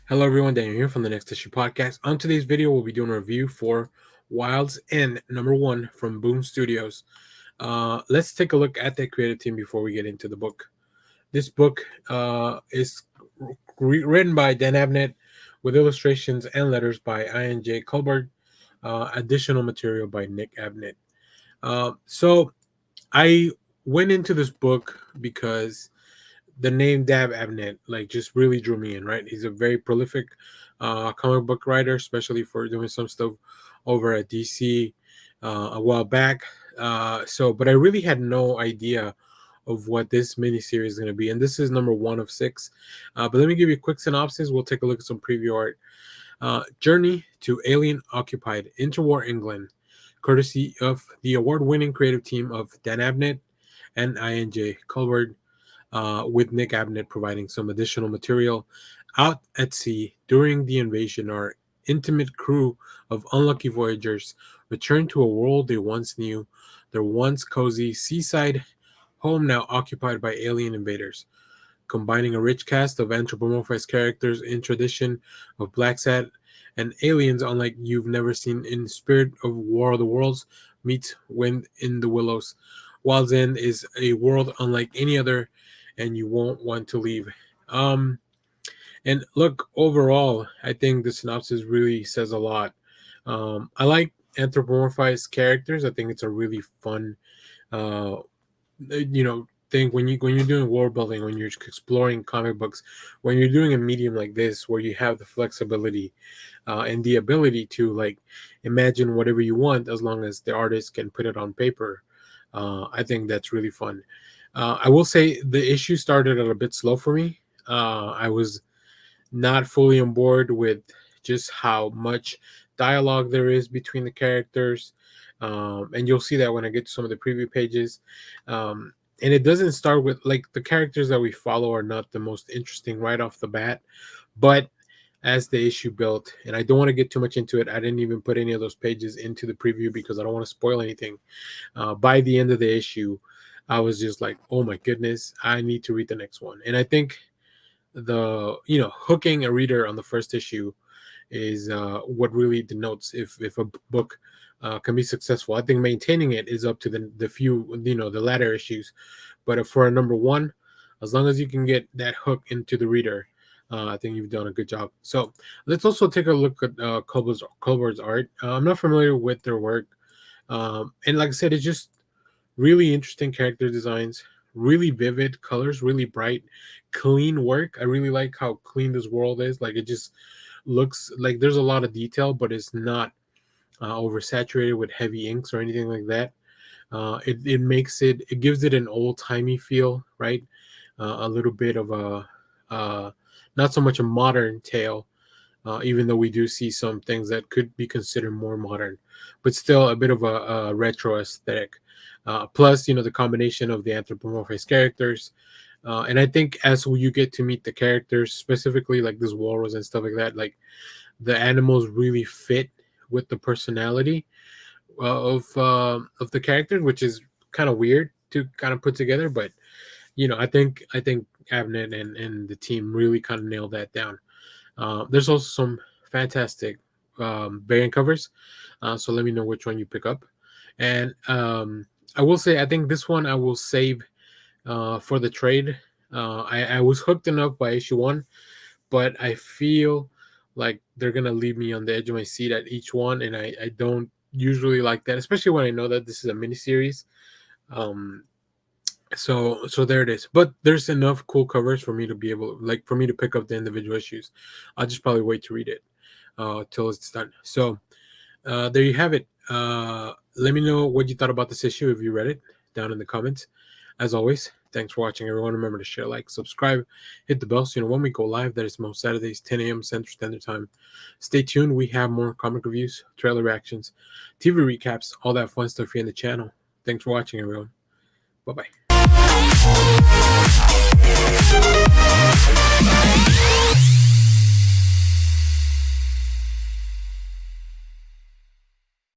Hello everyone, Daniel here from the Next Issue Podcast. On today's video, we'll be doing a review for Wild's End #1 from Boom Studios. Let's take a look at the creative team before we get into the book. This book is written by Dan Abnett with illustrations and letters by I.N.J. Culbard, additional material by Nik Abnett. So I went into this book because the name Dan Abnett just really drew me in, right? He's a very prolific comic book writer, especially for doing some stuff over at DC a while back. But I really had no idea of what this miniseries is going to be, and this is #1 of 6. But let me give you a quick synopsis. We'll take a look at some preview art. Journey to alien-occupied interwar England, courtesy of the award-winning creative team of Dan Abnett and I.N.J. Culbard, with Nik Abnett providing some additional material. Out at sea during the invasion, our intimate crew of unlucky voyagers return to a world they once knew, their once cozy seaside home now occupied by alien invaders. Combining a rich cast of anthropomorphized characters in tradition of Black Sat and aliens unlike you've never seen in Spirit of War of the Worlds meets Wind in the Willows. Wild's End is a world unlike any other, and you won't want to leave. And look, overall, I think the synopsis really says a lot. I like anthropomorphized characters. I think it's a really fun, uh, thing when you're doing world building, when you're exploring comic books, when you're doing a medium like this, where you have the flexibility and the ability to imagine whatever you want, as long as the artist can put it on paper. I think that's really fun. I will say the issue started a bit slow for me. I was not fully on board with just how much dialogue there is between the characters. And you'll see that when I get to some of the preview pages. And it doesn't start with the characters that we follow are not the most interesting right off the bat. But as the issue built, and I don't want to get too much into it, I didn't even put any of those pages into the preview because I don't want to spoil anything. By the end of the issue, I was just like, oh my goodness, I need to read the next one. And I think hooking a reader on the first issue is what really denotes if a book can be successful. I think maintaining it is up to the few, the latter issues. But for a #1, as long as you can get that hook into the reader, I think you've done a good job. So let's also take a look at Culbard's art. I'm not familiar with their work. And like I said, it's just really interesting character designs, really vivid colors, really bright, clean work. I really like how clean this world is. It just looks like there's a lot of detail, but it's not oversaturated with heavy inks or anything like that. It gives it an old timey feel, right? A little bit of a not so much a modern tale, even though we do see some things that could be considered more modern, but still a bit of a retro aesthetic. Plus, the combination of the anthropomorphized characters. And I think as you get to meet the characters, specifically like this walrus and stuff like that, the animals really fit with the personality of the characters, which is kind of weird to kind of put together. But I think Abnett and the team really kind of nailed that down. There's also some fantastic variant covers, so let me know which one you pick up. And I will say, I think this one I will save for the trade. I was hooked enough by issue 1, but I feel like they're gonna leave me on the edge of my seat at each one, and I don't usually like that, especially when I know that this is a miniseries. So there it is. But there's enough cool covers for me to be able, for me to pick up the individual issues. I'll just probably wait to read it till it's done. So there you have it. Let me know what you thought about this issue if you read it down in the comments. As always, thanks for watching, everyone. Remember to share, like, subscribe, hit the bell so you know when we go live. That is most Saturdays, 10 a.m. Central Standard Time. Stay tuned. We have more comic reviews, trailer reactions, TV recaps, all that fun stuff here in the channel. Thanks for watching, everyone. Bye-bye.